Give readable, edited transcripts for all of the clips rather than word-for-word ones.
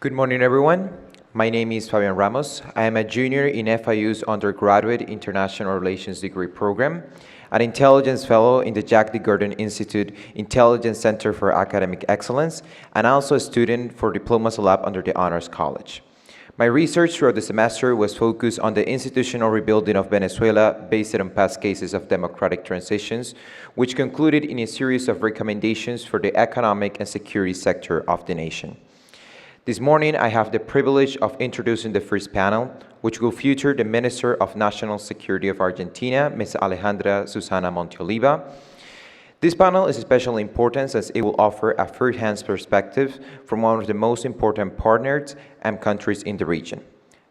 Good morning, everyone. My name is Fabian Ramos. I am a junior in FIU's undergraduate international relations degree program, an intelligence fellow in the Jack D. Gordon Institute Intelligence Center for Academic Excellence, and also a student for Diplomacy Lab under the Honors College. My research throughout the semester was focused on the institutional rebuilding of Venezuela based on past cases of democratic transitions, which concluded in a series of recommendations for the economic and security sector of the nation. This morning, I have the privilege of introducing the first panel, which will feature the Minister of National Security of Argentina, Ms. Alejandra Susana Monteoliva. This panel is especially important as it will offer a first-hand perspective from one of the most important partners and countries in the region.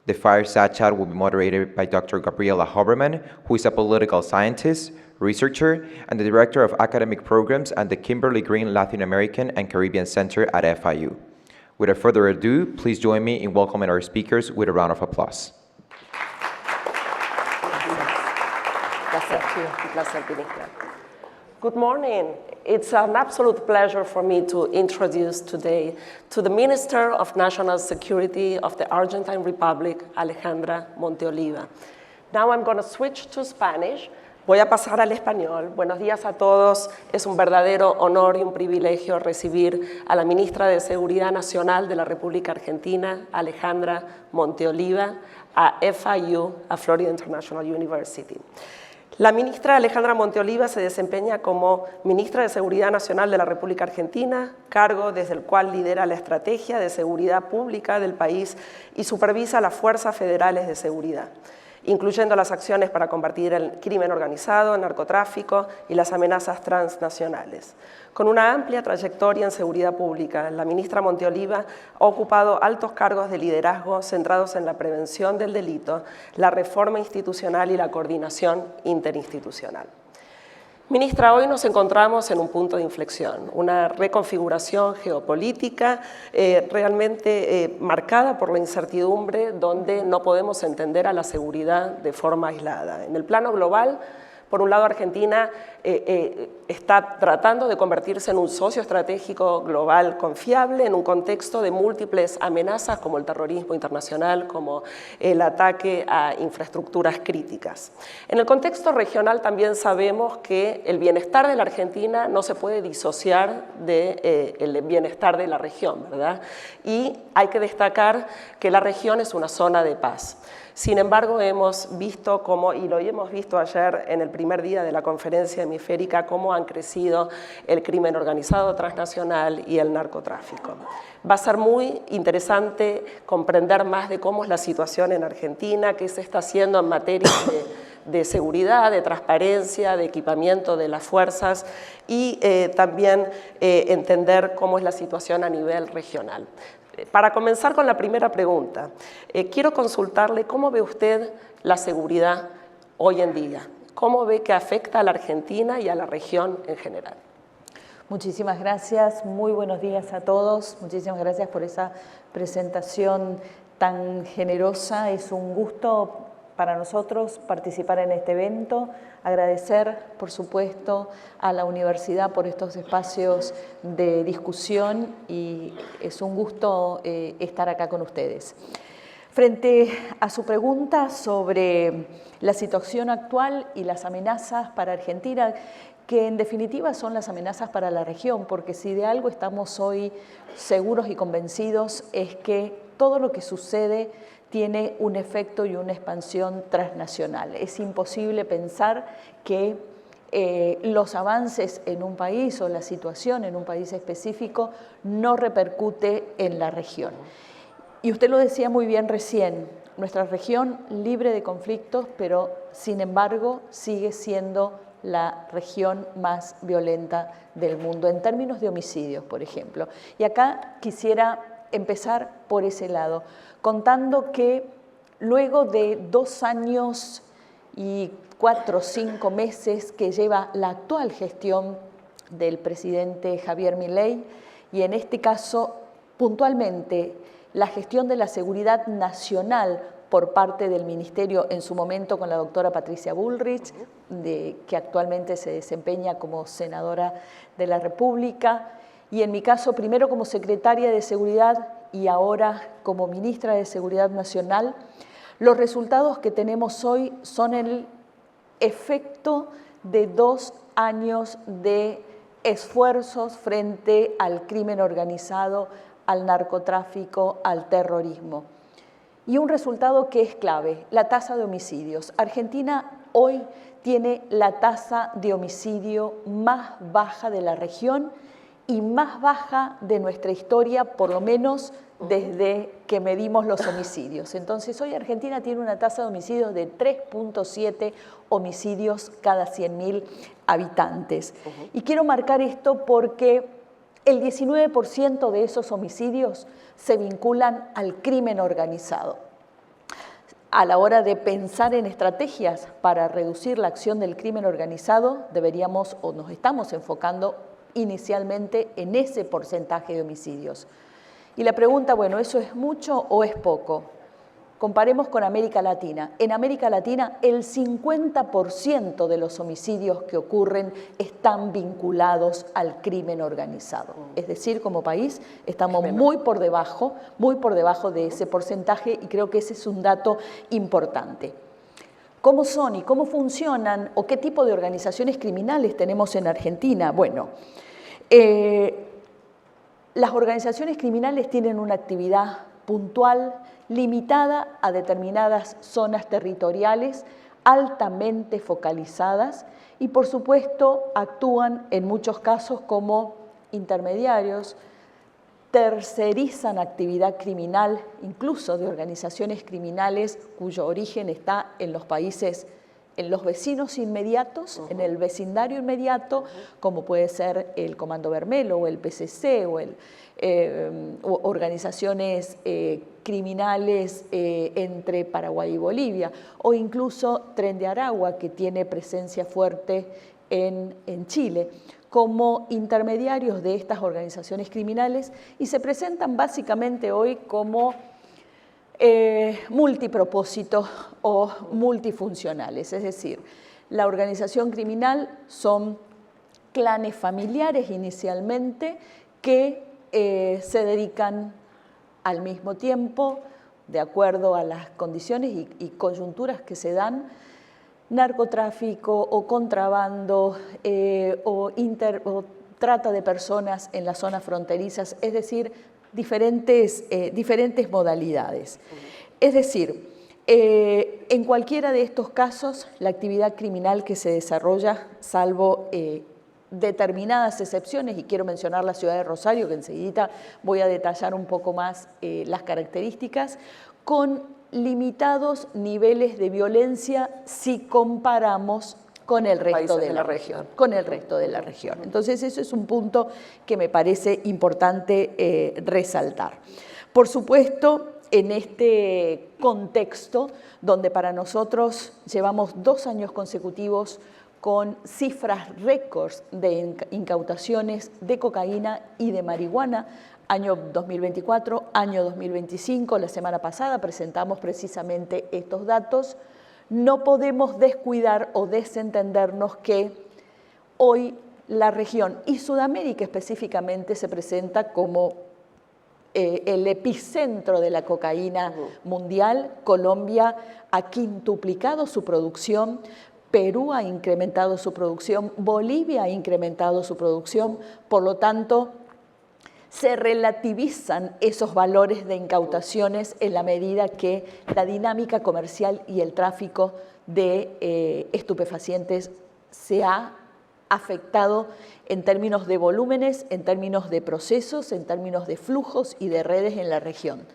The fireside chat will be moderated by Dr. Gabriela Hoberman, who is a political scientist, researcher, and the Director of Academic Programs at the Kimberly Green Latin American and Caribbean Center at FIU. Without further ado, please join me in welcoming our speakers with a round of applause. Good morning. It's an absolute pleasure for me to introduce today to the Minister of National Security of the Argentine Republic, Alejandra Monteoliva. Now I'm going to switch to Spanish. Voy a pasar al español. Buenos días a todos. Es un verdadero honor y un privilegio recibir a la Ministra de Seguridad Nacional de la República Argentina, Alejandra Monteoliva, a FIU, a Florida International University. La ministra Alejandra Monteoliva se desempeña como Ministra de Seguridad Nacional de la República Argentina, cargo desde el cual lidera la estrategia de seguridad pública del país y supervisa las fuerzas federales de seguridad, incluyendo las acciones para combatir el crimen organizado, el narcotráfico y las amenazas transnacionales. Con una amplia trayectoria en seguridad pública, la ministra Monteoliva ha ocupado altos cargos de liderazgo centrados en la prevención del delito, la reforma institucional y la coordinación interinstitucional. Ministra, hoy nos encontramos en un punto de inflexión, una reconfiguración geopolítica realmente marcada por la incertidumbre, donde no podemos entender a la seguridad de forma aislada. En el plano global, por un lado, Argentina está tratando de convertirse en un socio estratégico global confiable en un contexto de múltiples amenazas como el terrorismo internacional, como el ataque a infraestructuras críticas. En el contexto regional también sabemos que el bienestar de la Argentina no se puede disociar del bienestar de la región, ¿verdad? Y hay que destacar que la región es una zona de paz. Sin embargo, hemos visto cómo, y lo hemos visto ayer en el primer día de la conferencia hemisférica, cómo han crecido el crimen organizado transnacional y el narcotráfico. Va a ser muy interesante comprender más de cómo es la situación en Argentina, qué se está haciendo en materia de seguridad, de transparencia, de equipamiento de las fuerzas y también entender cómo es la situación a nivel regional. Para comenzar con la primera pregunta, quiero consultarle cómo ve usted la seguridad hoy en día, cómo ve que afecta a la Argentina y a la región en general. Muchísimas gracias, muy buenos días a todos, muchísimas gracias por esa presentación tan generosa. Es un gusto para nosotros participar en este evento, agradecer, por supuesto, a la universidad por estos espacios de discusión y es un gusto estar acá con ustedes. Frente a su pregunta sobre la situación actual y las amenazas para Argentina, que en definitiva son las amenazas para la región, porque si de algo estamos hoy seguros y convencidos es que todo lo que sucede tiene un efecto y una expansión transnacional. Es imposible pensar que los avances en un país o la situación en un país específico no repercute en la región. Y usted lo decía muy bien recién, nuestra región libre de conflictos, pero sin embargo sigue siendo la región más violenta del mundo, en términos de homicidios, por ejemplo. Y acá quisiera empezar por ese lado, contando que luego de 2 años y 4 o 5 meses que lleva la actual gestión del presidente Javier Milei, y en este caso puntualmente la gestión de la seguridad nacional por parte del Ministerio, en su momento con la doctora Patricia Bullrich, que actualmente se desempeña como senadora de la República, y en mi caso primero como secretaria de Seguridad y ahora como ministra de Seguridad Nacional, los resultados que tenemos hoy son el efecto de 2 años de esfuerzos frente al crimen organizado, al narcotráfico, al terrorismo. Y un resultado que es clave, la tasa de homicidios. Argentina hoy tiene la tasa de homicidio más baja de la región y más baja de nuestra historia, por lo menos desde que medimos los homicidios. Entonces, hoy Argentina tiene una tasa de homicidios de 3.7 homicidios cada 100.000 habitantes. Y quiero marcar esto porque el 19% de esos homicidios se vinculan al crimen organizado. A la hora de pensar en estrategias para reducir la acción del crimen organizado, deberíamos o nos estamos enfocando inicialmente en ese porcentaje de homicidios. Y la pregunta, bueno, ¿eso es mucho o es poco? Comparemos con América Latina. En América Latina, el 50% de los homicidios que ocurren están vinculados al crimen organizado. Es decir, como país, estamos muy por debajo de ese porcentaje y creo que ese es un dato importante. ¿Cómo son y cómo funcionan o qué tipo de organizaciones criminales tenemos en Argentina? Bueno, las organizaciones criminales tienen una actividad puntual, limitada a determinadas zonas territoriales, altamente focalizadas y, por supuesto, actúan en muchos casos como intermediarios, tercerizan actividad criminal, incluso de organizaciones criminales cuyo origen está en los países, en los vecinos inmediatos, en el vecindario inmediato, como puede ser el Comando Bermelo o el PCC o organizaciones criminales entre Paraguay y Bolivia, o incluso Tren de Aragua, que tiene presencia fuerte en Chile, como intermediarios de estas organizaciones criminales y se presentan básicamente hoy como multipropósito o multifuncionales, es decir, la organización criminal son clanes familiares inicialmente que se dedican al mismo tiempo, de acuerdo a las condiciones y coyunturas que se dan, narcotráfico o contrabando o trata de personas en las zonas fronterizas, es decir, diferentes modalidades. Es decir, en cualquiera de estos casos, la actividad criminal que se desarrolla, salvo determinadas excepciones, y quiero mencionar la ciudad de Rosario, que enseguida voy a detallar un poco más las características, con limitados niveles de violencia si comparamos con el resto de la región. Entonces, eso es un punto que me parece importante resaltar. Por supuesto, en este contexto, donde para nosotros llevamos 2 años consecutivos con cifras récords de incautaciones de cocaína y de marihuana, año 2024, año 2025, la semana pasada presentamos precisamente estos datos, no podemos descuidar o desentendernos que hoy la región y Sudamérica específicamente se presenta como el epicentro de la cocaína mundial. Colombia ha quintuplicado su producción, Perú ha incrementado su producción, Bolivia ha incrementado su producción, por lo tanto, se relativizan esos valores de incautaciones en la medida que la dinámica comercial y el tráfico de estupefacientes se ha afectado en términos de volúmenes, en términos de procesos, en términos de flujos y de redes en la región.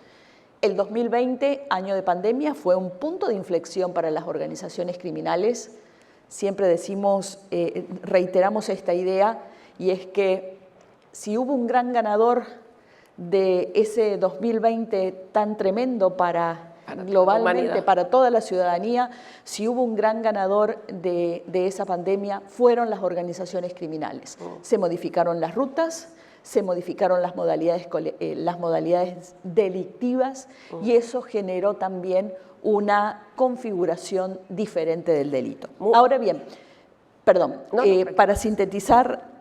El 2020, año de pandemia, fue un punto de inflexión para las organizaciones criminales. Siempre decimos, reiteramos esta idea, y es que si hubo un gran ganador de ese 2020 tan tremendo globalmente, para toda la ciudadanía, si hubo un gran ganador de esa pandemia, fueron las organizaciones criminales. Se modificaron las rutas, se modificaron las modalidades delictivas y eso generó también una configuración diferente del delito. Ahora bien, para sintetizar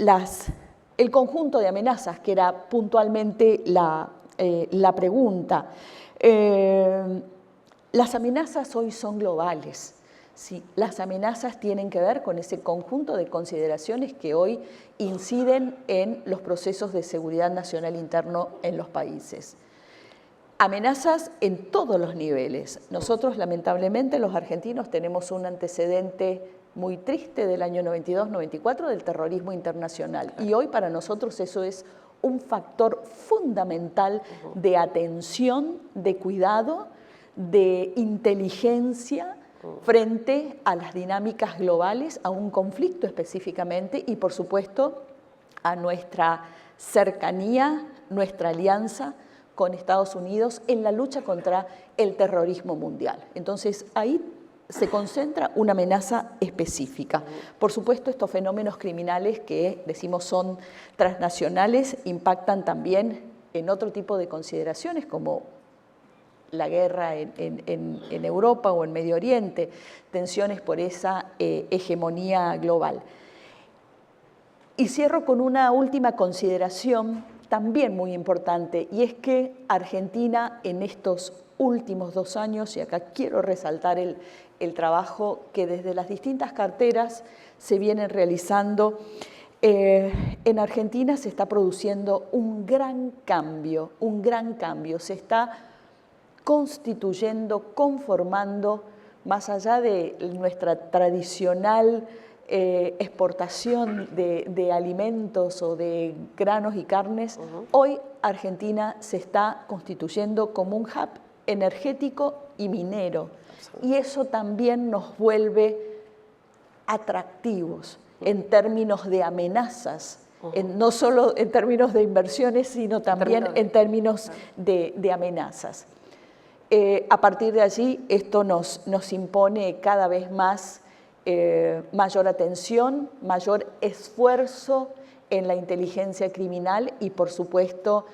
el conjunto de amenazas, que era puntualmente la la pregunta. Las amenazas hoy son globales. Sí, las amenazas tienen que ver con ese conjunto de consideraciones que hoy inciden en los procesos de seguridad nacional interno en los países. Amenazas en todos los niveles. Nosotros, lamentablemente, los argentinos tenemos un antecedente muy triste del año 92-94 del terrorismo internacional. Y hoy para nosotros eso es un factor fundamental de atención, de cuidado, de inteligencia frente a las dinámicas globales, a un conflicto específicamente y, por supuesto, a nuestra cercanía, nuestra alianza con Estados Unidos en la lucha contra el terrorismo mundial. Entonces, ahí se concentra una amenaza específica. Por supuesto, estos fenómenos criminales que decimos son transnacionales impactan también en otro tipo de consideraciones como la guerra en Europa o en Medio Oriente, tensiones por esa hegemonía global. Y cierro con una última consideración también muy importante, y es que Argentina en estos últimos 2 años, y acá quiero resaltar el trabajo que desde las distintas carteras se vienen realizando, en Argentina se está produciendo un gran cambio, se está constituyendo, conformando, más allá de nuestra tradicional exportación de alimentos o de granos y carnes, hoy Argentina se está constituyendo como un hub energético y minero. Y eso también nos vuelve atractivos en términos de amenazas, no solo en términos de inversiones, sino también en términos de amenazas. A partir de allí, esto nos impone cada vez más mayor atención, mayor esfuerzo en la inteligencia criminal y, por supuesto,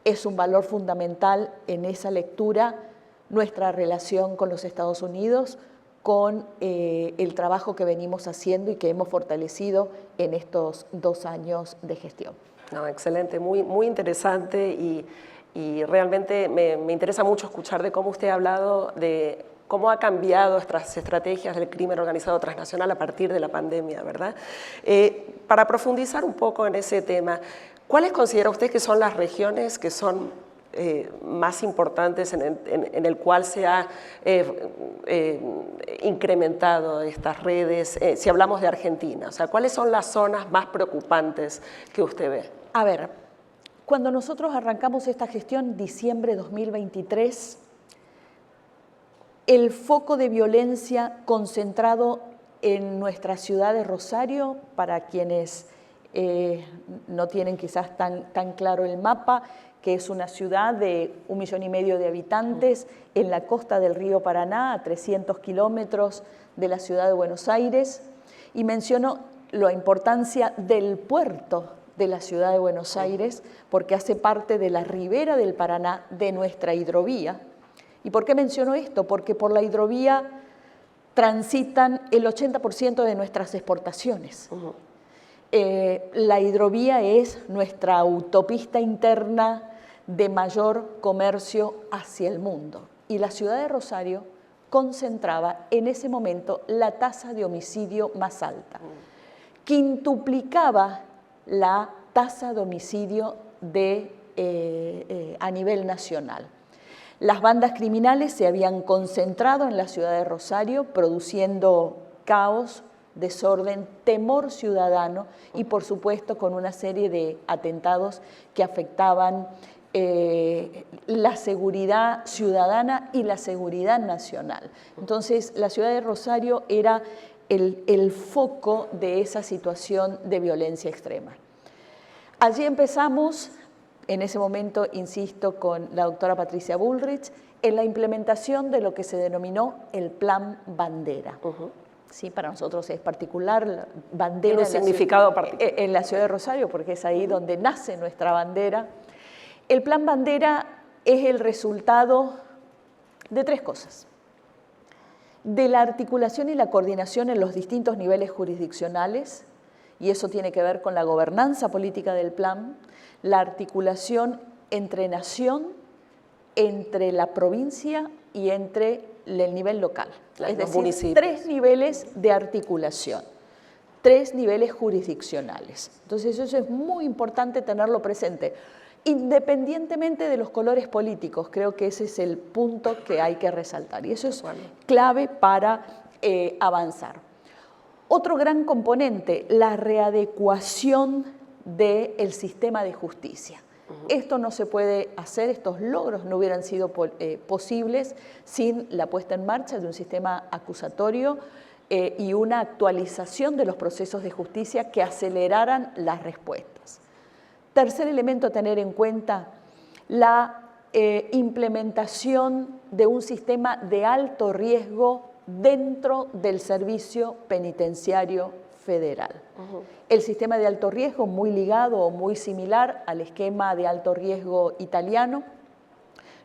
es un valor fundamental en esa lectura nuestra relación con los Estados Unidos, con el trabajo que venimos haciendo y que hemos fortalecido en estos 2 años de gestión. No, excelente, muy interesante y realmente me interesa mucho escuchar de cómo usted ha hablado de cómo ha cambiado estas estrategias del crimen organizado transnacional a partir de la pandemia, ¿verdad? Para profundizar un poco en ese tema, ¿cuáles considera usted que son las regiones que son más importantes en el cual se ha incrementado estas redes? Si hablamos de Argentina, o sea, ¿cuáles son las zonas más preocupantes que usted ve? A ver, cuando nosotros arrancamos esta gestión, diciembre de 2023, el foco de violencia concentrado en nuestra ciudad de Rosario, para quienes no tienen quizás tan claro el mapa, que es una ciudad de 1,5 millones de habitantes en la costa del río Paraná, a 300 kilómetros de la ciudad de Buenos Aires, y menciono la importancia del puerto de la ciudad de Buenos Aires, porque hace parte de la ribera del Paraná, de nuestra hidrovía. ¿Y por qué menciono esto? Porque por la hidrovía transitan el 80% de nuestras exportaciones. La hidrovía es nuestra autopista interna de mayor comercio hacia el mundo. Y la ciudad de Rosario concentraba en ese momento la tasa de homicidio más alta. Quintuplicaba la tasa de homicidio a nivel nacional. Las bandas criminales se habían concentrado en la ciudad de Rosario, produciendo caos, desorden, temor ciudadano y, por supuesto, con una serie de atentados que afectaban la seguridad ciudadana y la seguridad nacional. Entonces, la ciudad de Rosario era el foco de esa situación de violencia extrema. Allí empezamos, en ese momento, insisto, con la doctora Patricia Bullrich, en la implementación de lo que se denominó el Plan Bandera. Sí, para nosotros es particular, la bandera tiene un significado particular en la ciudad de Rosario, porque es ahí donde nace nuestra bandera. El Plan Bandera es el resultado de 3 cosas: de la articulación y la coordinación en los distintos niveles jurisdiccionales, y eso tiene que ver con la gobernanza política del plan, la articulación entre nación, entre la provincia y entre el nivel local. Es decir, municipios. 3 niveles de articulación, 3 niveles jurisdiccionales. Entonces eso es muy importante tenerlo presente, independientemente de los colores políticos. Creo que ese es el punto que hay que resaltar y eso es clave para avanzar. Otro gran componente, la readecuación del sistema de justicia. Esto no se puede hacer, estos logros no hubieran sido posibles sin la puesta en marcha de un sistema acusatorio y una actualización de los procesos de justicia que aceleraran las respuestas. Tercer elemento a tener en cuenta, la implementación de un sistema de alto riesgo dentro del servicio penitenciario federal. El sistema de alto riesgo, muy ligado o muy similar al esquema de alto riesgo italiano,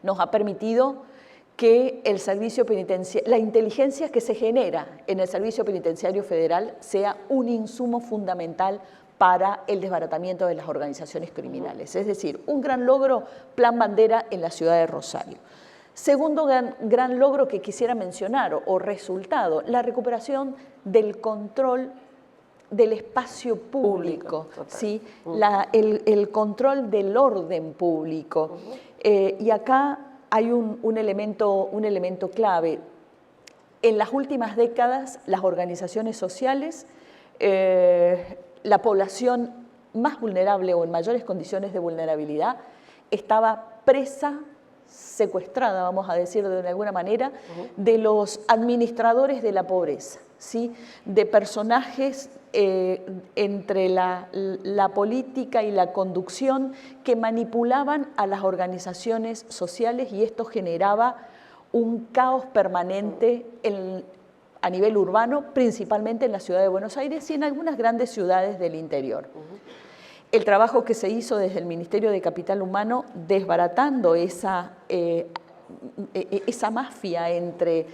nos ha permitido que el servicio penitenciario, la inteligencia que se genera en el servicio penitenciario federal sea un insumo fundamental para el desbaratamiento de las organizaciones criminales. Es decir, un gran logro, plan bandera en la ciudad de Rosario. Segundo gran logro que quisiera mencionar o resultado, la recuperación del control del espacio público, ¿sí? El control del orden público. Y acá hay un elemento clave. En las últimas décadas, las organizaciones sociales, la población más vulnerable o en mayores condiciones de vulnerabilidad, estaba presa, secuestrada, vamos a decirlo de alguna manera, de los administradores de la pobreza, ¿sí? De personajes entre la política y la conducción que manipulaban a las organizaciones sociales y esto generaba un caos permanente a nivel urbano, principalmente en la ciudad de Buenos Aires y en algunas grandes ciudades del interior. El trabajo que se hizo desde el Ministerio de Capital Humano desbaratando esa mafia entre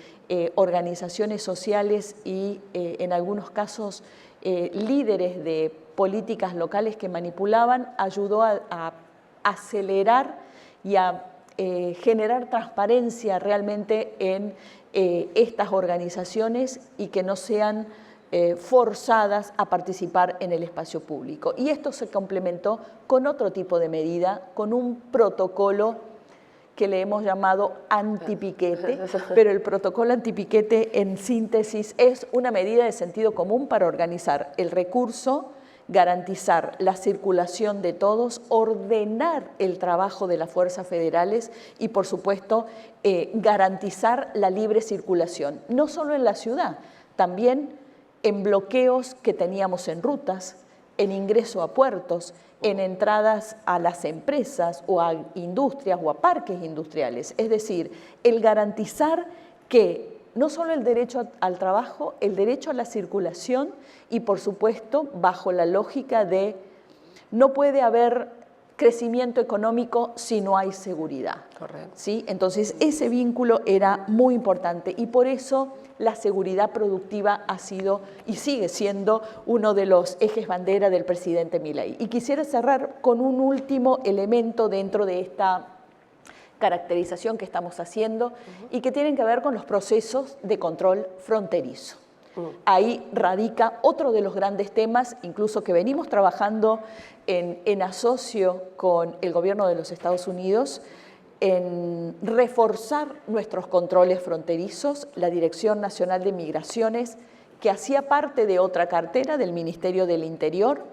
organizaciones sociales y en algunos casos líderes de políticas locales que manipulaban, ayudó a acelerar y a generar transparencia realmente en estas organizaciones y que no sean forzadas a participar en el espacio público. Y esto se complementó con otro tipo de medida, con un protocolo que le hemos llamado antipiquete, pero el protocolo antipiquete en síntesis es una medida de sentido común para organizar el recurso, garantizar la circulación de todos, ordenar el trabajo de las fuerzas federales y, por supuesto, garantizar la libre circulación, no solo en la ciudad, también en bloqueos que teníamos en rutas, en ingreso a puertos, en entradas a las empresas o a industrias o a parques industriales. Es decir, el garantizar que no solo el derecho al trabajo, el derecho a la circulación y, por supuesto, bajo la lógica de no puede haber crecimiento económico si no hay seguridad. Correcto. ¿Sí? Entonces, ese vínculo era muy importante y por eso la seguridad productiva ha sido y sigue siendo uno de los ejes bandera del presidente Milei. Y quisiera cerrar con un último elemento dentro de esta caracterización que estamos haciendo y que tienen que ver con los procesos de control fronterizo. Ahí radica otro de los grandes temas, incluso que venimos trabajando en asocio con el gobierno de los Estados Unidos, en reforzar nuestros controles fronterizos. La Dirección Nacional de Migraciones, que hacía parte de otra cartera del Ministerio del Interior,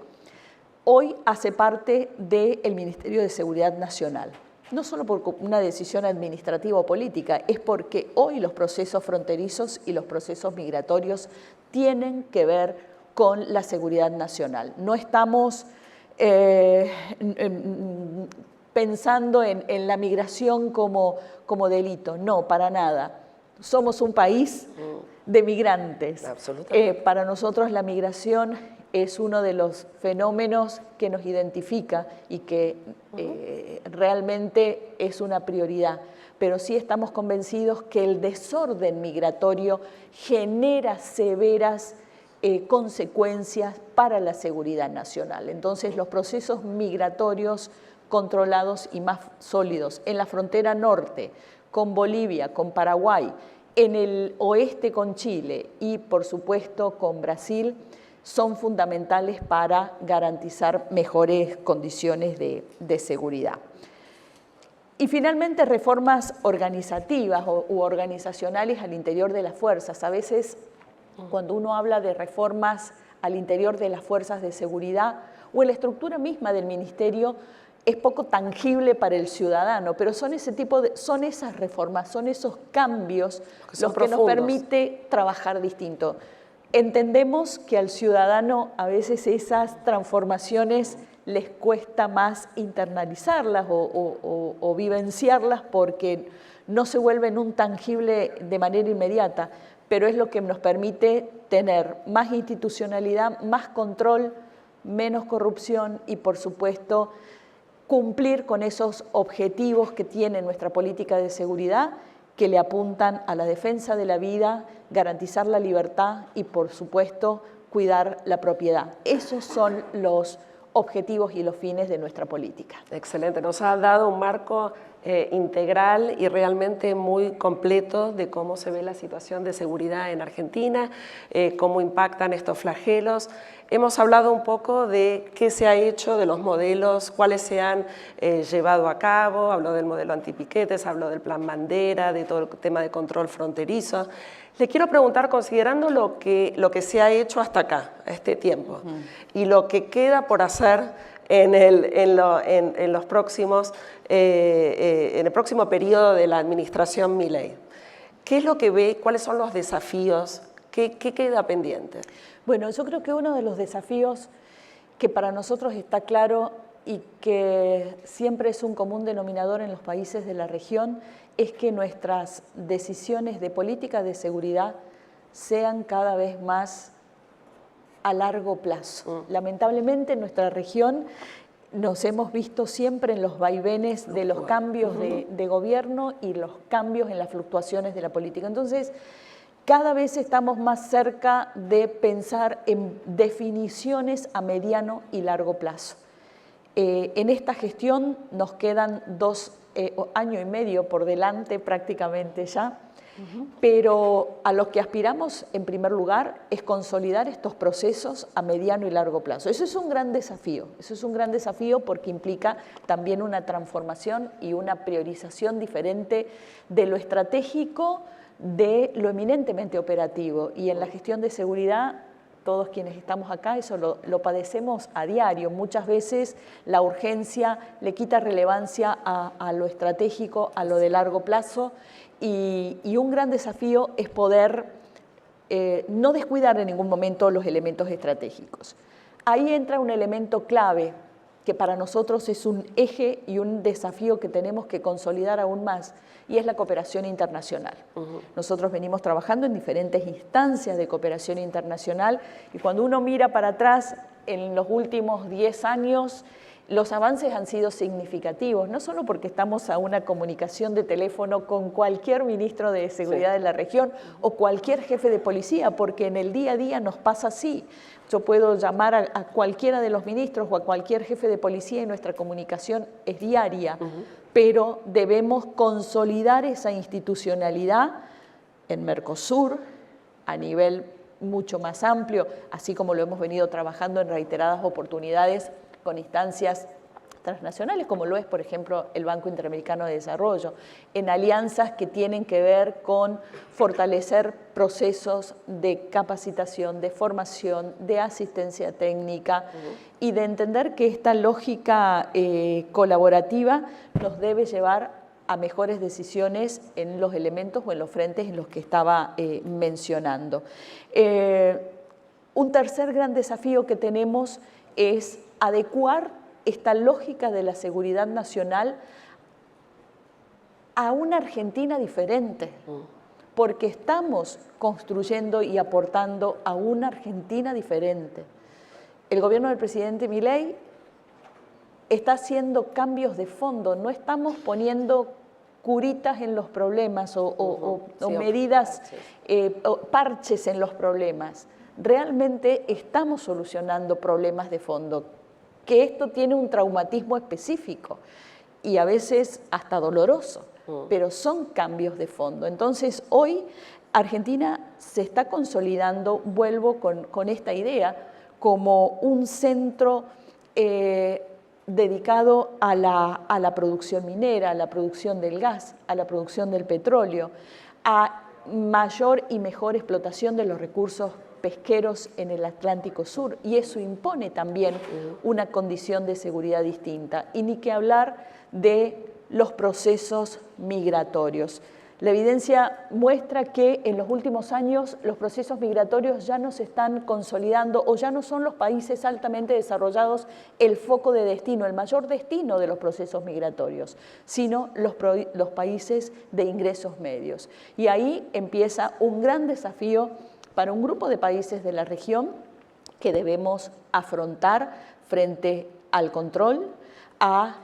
hoy hace parte del Ministerio de Seguridad Nacional. No solo por una decisión administrativa o política, es porque hoy los procesos fronterizos y los procesos migratorios tienen que ver con la seguridad nacional. No estamos pensando en la migración como delito, no, para nada. Somos un país de migrantes. Absolutamente. Para nosotros la migración es uno de los fenómenos que nos identifica y que realmente es una prioridad. Pero sí estamos convencidos que el desorden migratorio genera severas consecuencias para la seguridad nacional. Entonces, los procesos migratorios controlados y más sólidos en la frontera norte, con Bolivia, con Paraguay, en el oeste con Chile y, por supuesto, con Brasil, son fundamentales para garantizar mejores condiciones de seguridad. Y finalmente, reformas organizativas u organizacionales al interior de las fuerzas. A veces, cuando uno habla de reformas al interior de las fuerzas de seguridad o en la estructura misma del ministerio, es poco tangible para el ciudadano, pero son son esas reformas, son esos cambios los que nos permite trabajar distinto. Entendemos que al ciudadano a veces esas transformaciones les cuesta más internalizarlas o vivenciarlas porque no se vuelven un tangible de manera inmediata, pero es lo que nos permite tener más institucionalidad, más control, menos corrupción y, por supuesto, cumplir con esos objetivos que tiene nuestra política de seguridad, que le apuntan a la defensa de la vida, garantizar la libertad y, por supuesto, cuidar la propiedad. Esos son los objetivos y los fines de nuestra política. Excelente, nos ha dado un marco integral y realmente muy completo de cómo se ve la situación de seguridad en Argentina, cómo impactan estos flagelos. Hemos hablado un poco de qué se ha hecho, de los modelos, cuáles se han llevado a cabo, habló del modelo antipiquetes, habló del plan Bandera, de todo el tema de control fronterizo. Le quiero preguntar, considerando lo que se ha hecho hasta acá, a este tiempo, y lo que queda por hacer en el próximo periodo de la administración Milei, ¿qué es lo que ve? ¿Cuáles son los desafíos? ¿Qué queda pendiente? Bueno, yo creo que uno de los desafíos que para nosotros está claro y que siempre es un común denominador en los países de la región es que nuestras decisiones de política de seguridad sean cada vez más a largo plazo. Lamentablemente en nuestra región nos hemos visto siempre en los vaivenes de los cambios de gobierno y los cambios en las fluctuaciones de la política. Entonces, cada vez estamos más cerca de pensar en definiciones a mediano y largo plazo. En esta gestión nos quedan 2 años y medio por delante prácticamente ya, pero a lo que aspiramos en primer lugar es consolidar estos procesos a mediano y largo plazo. Eso es un gran desafío, porque implica también una transformación y una priorización diferente de lo estratégico de lo eminentemente operativo, y en la gestión de seguridad todos quienes estamos acá eso lo padecemos a diario. Muchas veces la urgencia le quita relevancia a lo estratégico, a lo de largo plazo, y un gran desafío es poder no descuidar en ningún momento los elementos estratégicos. Ahí entra un elemento clave que para nosotros es un eje y un desafío que tenemos que consolidar aún más, y es la cooperación internacional. Nosotros venimos trabajando en diferentes instancias de cooperación internacional, y cuando uno mira para atrás, en los últimos 10 años, los avances han sido significativos, no solo porque estamos a una comunicación de teléfono con cualquier ministro de seguridad de la región o cualquier jefe de policía, porque en el día a día nos pasa así. Yo puedo llamar a cualquiera de los ministros o a cualquier jefe de policía y nuestra comunicación es diaria, pero debemos consolidar esa institucionalidad en Mercosur a nivel mucho más amplio, así como lo hemos venido trabajando en reiteradas oportunidades con instancias transnacionales, como lo es, por ejemplo, el Banco Interamericano de Desarrollo, en alianzas que tienen que ver con fortalecer procesos de capacitación, de formación, de asistencia técnica, y de entender que esta lógica colaborativa nos debe llevar a mejores decisiones en los elementos o en los frentes en los que estaba mencionando. Un tercer gran desafío que tenemos es adecuar esta lógica de la seguridad nacional a una Argentina diferente, porque estamos construyendo y aportando a una Argentina diferente. El gobierno del presidente Milei está haciendo cambios de fondo, no estamos poniendo curitas en los problemas o medidas, o parches en los problemas. Realmente estamos solucionando problemas de fondo. que esto tiene un traumatismo específico y a veces hasta doloroso, pero son cambios de fondo. Entonces, hoy Argentina se está consolidando, vuelvo con esta idea, como un centro dedicado a la producción minera, a la producción del gas, a la producción del petróleo, a mayor y mejor explotación de los recursos pesqueros en el Atlántico Sur, y eso impone también una condición de seguridad distinta. Y ni que hablar de los procesos migratorios. La evidencia muestra que en los últimos años los procesos migratorios ya no se están consolidando o ya no son los países altamente desarrollados el foco de destino, el mayor destino de los procesos migratorios, sino los países de ingresos medios. Y ahí empieza un gran desafío para un grupo de países de la región que debemos afrontar frente al control, a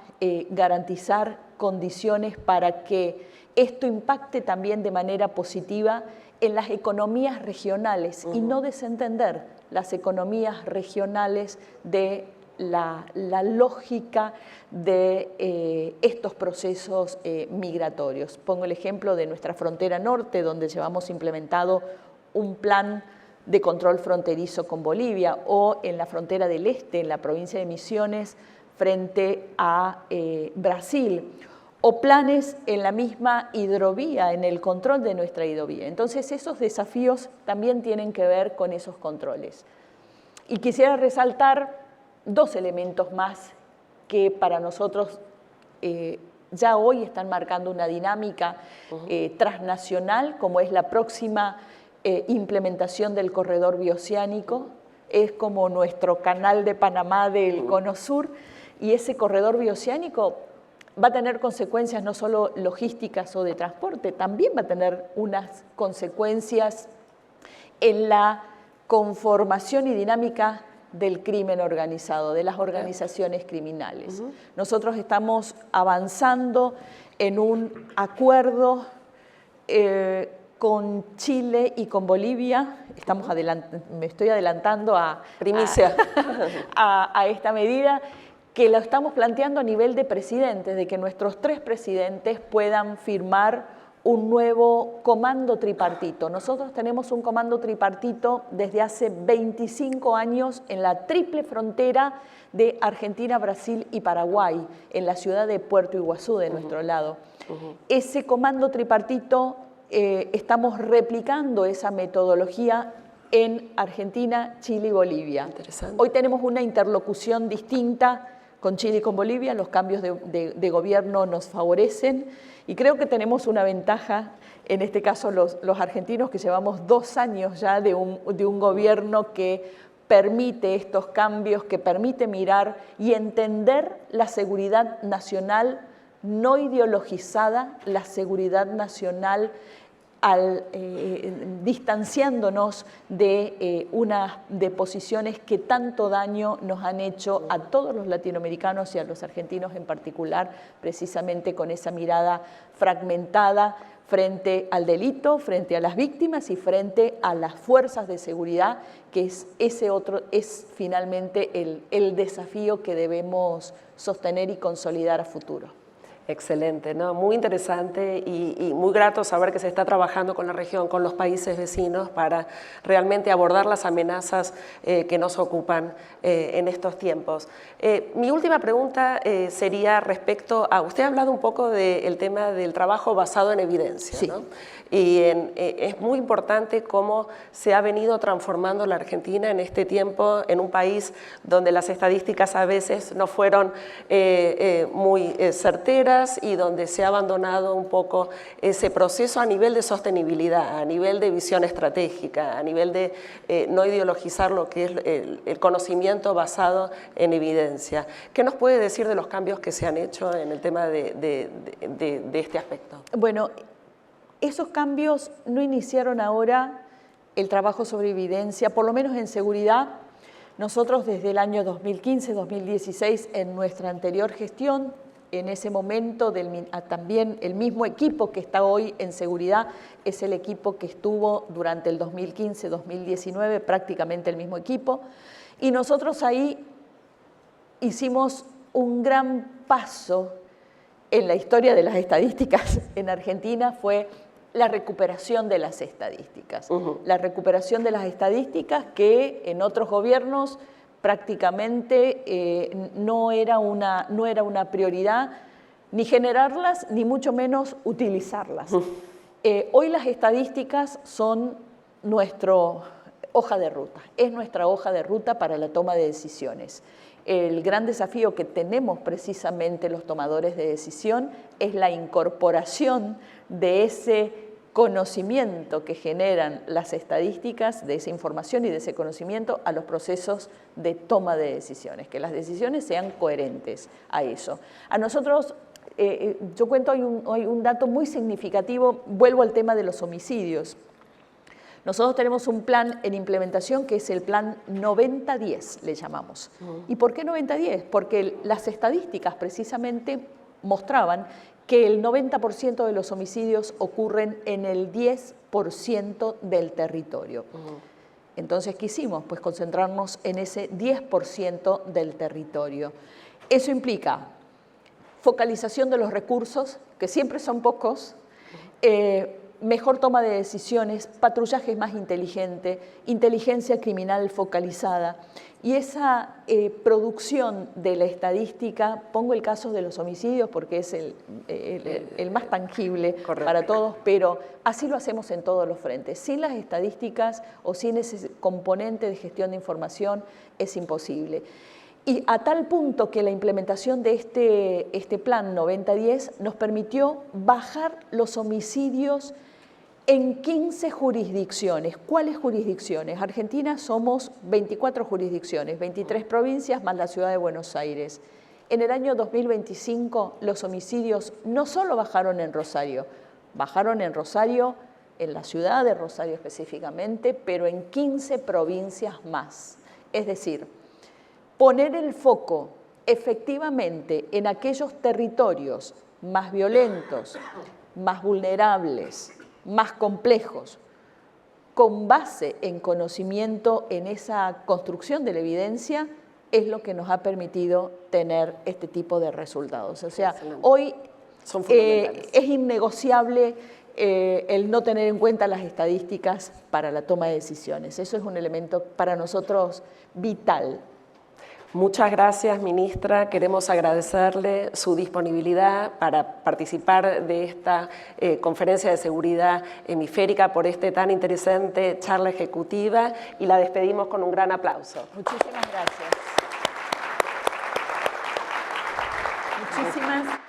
garantizar condiciones para que esto impacte también de manera positiva en las economías regionales y no desentender las economías regionales de la lógica de estos procesos migratorios. Pongo el ejemplo de nuestra frontera norte, donde llevamos implementado un plan de control fronterizo con Bolivia, o en la frontera del este, en la provincia de Misiones, frente a Brasil, o planes en la misma hidrovía, en el control de nuestra hidrovía. Entonces, esos desafíos también tienen que ver con esos controles. Y quisiera resaltar dos elementos más que para nosotros ya hoy están marcando una dinámica transnacional, como es la próxima implementación del corredor bioceánico. Es como nuestro canal de Panamá del Cono Sur, y ese corredor bioceánico va a tener consecuencias no solo logísticas o de transporte, también va a tener unas consecuencias en la conformación y dinámica del crimen organizado, de las organizaciones criminales. Nosotros estamos avanzando en un acuerdo con Chile y con Bolivia. Me estoy adelantando primicia a esta medida, que lo estamos planteando a nivel de presidentes, de que nuestros 3 presidentes puedan firmar un nuevo comando tripartito. Nosotros tenemos un comando tripartito desde hace 25 años en la triple frontera de Argentina, Brasil y Paraguay, en la ciudad de Puerto Iguazú, de nuestro lado. Ese comando tripartito, estamos replicando esa metodología en Argentina, Chile y Bolivia. Hoy tenemos una interlocución distinta con Chile y con Bolivia, los cambios de gobierno nos favorecen y creo que tenemos una ventaja, en este caso los argentinos, que llevamos 2 años ya de un gobierno que permite estos cambios, que permite mirar y entender la seguridad nacional no ideologizada, la seguridad nacional distanciándonos de posiciones que tanto daño nos han hecho a todos los latinoamericanos y a los argentinos en particular, precisamente con esa mirada fragmentada frente al delito, frente a las víctimas y frente a las fuerzas de seguridad, que es finalmente el desafío que debemos sostener y consolidar a futuro. Excelente, ¿no? Muy interesante y muy grato saber que se está trabajando con la región, con los países vecinos, para realmente abordar las amenazas que nos ocupan en estos tiempos. Mi última pregunta sería respecto a, usted ha hablado un poco del tema del trabajo basado en evidencia, sí, ¿no? Y es muy importante cómo se ha venido transformando la Argentina en este tiempo, en un país donde las estadísticas a veces no fueron muy certeras y donde se ha abandonado un poco ese proceso a nivel de sostenibilidad, a nivel de visión estratégica, a nivel de no ideologizar lo que es el conocimiento basado en evidencia. ¿Qué nos puede decir de los cambios que se han hecho en el tema de este aspecto? Bueno, esos cambios no iniciaron ahora el trabajo sobre evidencia, por lo menos en seguridad. Nosotros desde el año 2015-2016, en nuestra anterior gestión, en ese momento también el mismo equipo que está hoy en seguridad es el equipo que estuvo durante el 2015-2019, prácticamente el mismo equipo, y nosotros ahí hicimos un gran paso en la historia de las estadísticas en Argentina, fue la recuperación de las estadísticas. La recuperación de las estadísticas que en otros gobiernos prácticamente no era una prioridad ni generarlas, ni mucho menos utilizarlas. Hoy las estadísticas son nuestra hoja de ruta, es nuestra hoja de ruta para la toma de decisiones. El gran desafío que tenemos precisamente los tomadores de decisión es la incorporación de ese conocimiento que generan las estadísticas, de esa información y de ese conocimiento a los procesos de toma de decisiones, que las decisiones sean coherentes a eso. A nosotros, yo cuento, hay un dato muy significativo, vuelvo al tema de los homicidios. Nosotros tenemos un plan en implementación que es el plan 90-10, le llamamos. ¿Y por qué 90-10? Porque las estadísticas precisamente mostraban que el 90% de los homicidios ocurren en el 10% del territorio. Entonces, ¿qué hicimos? Pues concentrarnos en ese 10% del territorio. Eso implica focalización de los recursos, que siempre son pocos, mejor toma de decisiones, patrullaje más inteligente, inteligencia criminal focalizada y esa producción de la estadística, pongo el caso de los homicidios porque es el más tangible para todos, pero así lo hacemos en todos los frentes. Sin las estadísticas o sin ese componente de gestión de información es imposible. Y a tal punto que la implementación de este plan 90-10 nos permitió bajar los homicidios en 15 jurisdicciones. ¿Cuáles jurisdicciones? Argentina somos 24 jurisdicciones, 23 provincias más la ciudad de Buenos Aires. En el año 2025 los homicidios no solo bajaron en Rosario, en la ciudad de Rosario específicamente, pero en 15 provincias más. Es decir, poner el foco efectivamente en aquellos territorios más violentos, más vulnerables, más complejos, con base en conocimiento en esa construcción de la evidencia, es lo que nos ha permitido tener este tipo de resultados. O sea, excelente. Hoy es innegociable el no tener en cuenta las estadísticas para la toma de decisiones. Eso es un elemento para nosotros vital. Muchas gracias, ministra. Queremos agradecerle su disponibilidad para participar de esta conferencia de seguridad hemisférica por tan interesante charla ejecutiva y la despedimos con un gran aplauso. Muchísimas gracias. Muchísimas